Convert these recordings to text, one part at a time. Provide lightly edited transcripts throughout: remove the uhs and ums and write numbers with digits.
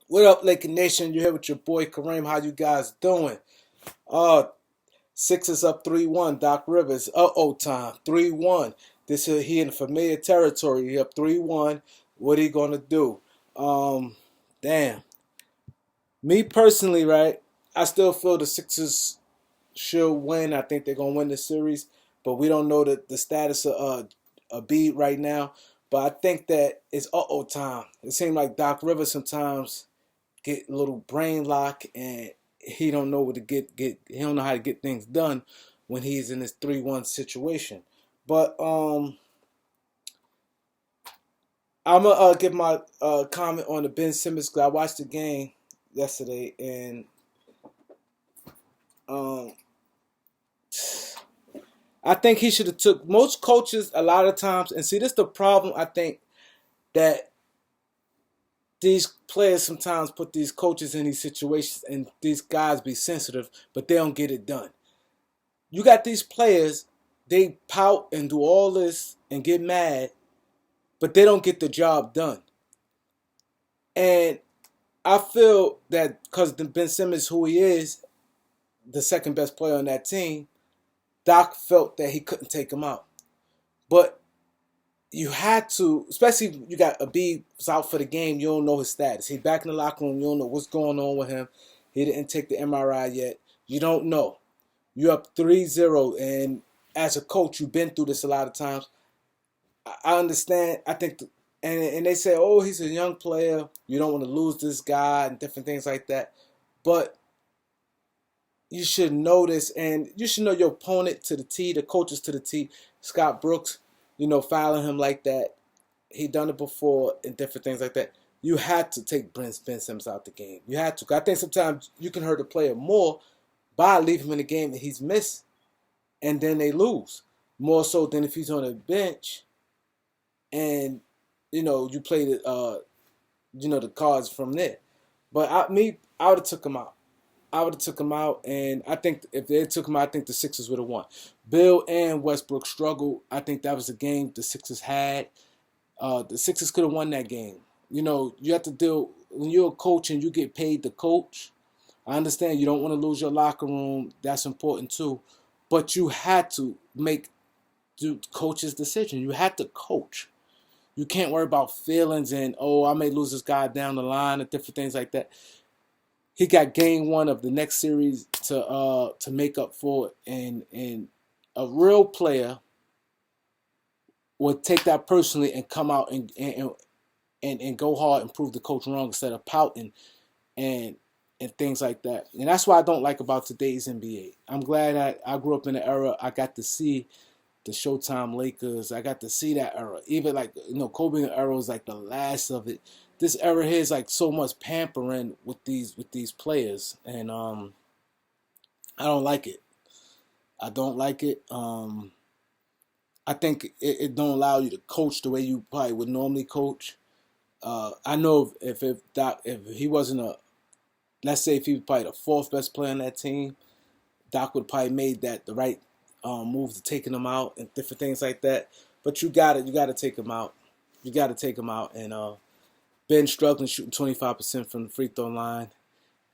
What up, Laker Nation? You here with your boy Kareem. How you guys doing? Uh, Sixers up 3-1. Doc Rivers. Time. 3-1. This he in familiar territory. He up 3-1. What he gonna do? Um, Damn. Me personally, right? I still feel the Sixers should win. I think they're gonna win the series, but we don't know the status of a beat right now. But I think that it's time. It seems like Doc Rivers sometimes get a little brain lock and he don't know what to get he don't know how to get things done when he's in this 3-1 situation. But I'm gonna give my comment on the Ben Simmons because I watched the game yesterday and um I think he should have took most coaches a lot of times and see this the problem I think that these players sometimes put these coaches in these situations and these guys be sensitive but they don't get it done. You got these players, they pout and do all this and get mad, but they don't get the job done. And I feel that because Ben Simmons, who he is, the second best player on that team, Doc felt that he couldn't take him out. But you had to, especially if you got a B out for the game, you don't know his status. He's back in the locker room, you don't know what's going on with him. He didn't take the MRI yet. You don't know. You're up 3-0, and as a coach, you've been through this a lot of times. I understand. I think, and they say, oh, he's a young player. You don't want to lose this guy and different things like that. But you should know this, and you should know your opponent to the T, the coaches to the T. Scott Brooks, fouling him like that. He done it before and different things like that. You had to take Ben Simmons out the game. You had to. I think sometimes you can hurt the player more by leaving him in the game that he's missed, and then they lose. More so than if he's on a bench and you play the cards from there. But I would have took him out. I would have took him out, and I think if they took him out, I think the Sixers would have won. Bill and Westbrook struggled. I think that was a game the Sixers had. The Sixers could have won that game. You have to deal when you're a coach and you get paid to coach. I understand you don't want to lose your locker room. That's important too. But you had to make the coach's decision. You had to coach. You can't worry about feelings and, oh, I may lose this guy down the line and different things like that. He got game one of the next series to make up for it. And a real player would take that personally and come out and go hard and prove the coach wrong instead of pouting and things like that. And that's what I don't like about today's NBA. I'm glad I grew up in the era I got to see the Showtime Lakers. I got to see that era. Even Kobe era was like the last of it. This era here is like so much pampering with these players, and I don't like it. I don't like it. I think it don't allow you to coach the way you probably would normally coach. I know if he wasn't let's say if he was probably the fourth best player on that team, Doc would probably made that the right move to taking him out and different things like that. But you got to take him out. You got to take him out. And Ben struggling shooting 25% from the free throw line.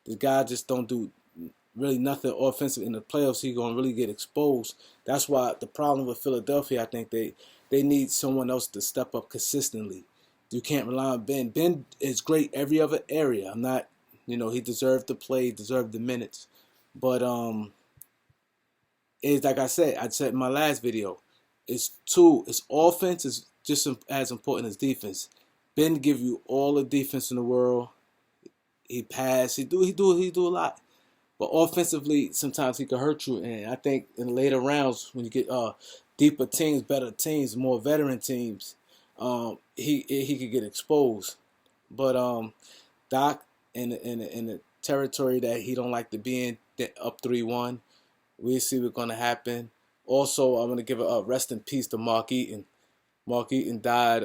The guy just don't do really nothing offensive in the playoffs. He's gonna really get exposed. That's why the problem with Philadelphia, I think they need someone else to step up consistently. You can't rely on Ben. Ben is great every other area. I'm not, he deserved to play, deserved the minutes, but it's like I said in my last video, it's offense is just as important as defense. Ben give you all the defense in the world. He pass, he do a lot. But offensively, sometimes he can hurt you. And I think in later rounds, when you get deeper teams, better teams, more veteran teams, he could get exposed. But Doc in the territory that he don't like to be in, up 3-1. We'll see what's gonna happen. Also, I'm gonna give a rest in peace to Mark Eaton. Mark Eaton died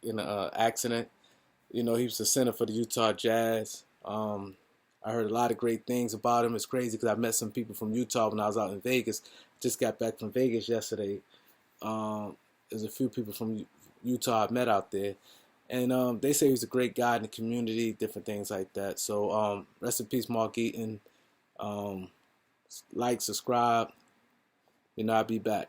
in an accident. He was the center for the Utah Jazz. I heard a lot of great things about him. It's crazy because I met some people from Utah when I was out in Vegas. Just got back from Vegas yesterday. There's a few people from Utah I met out there. And they say he's a great guy in the community, different things like that. So rest in peace, Mark Eaton. Like, subscribe. I'll be back.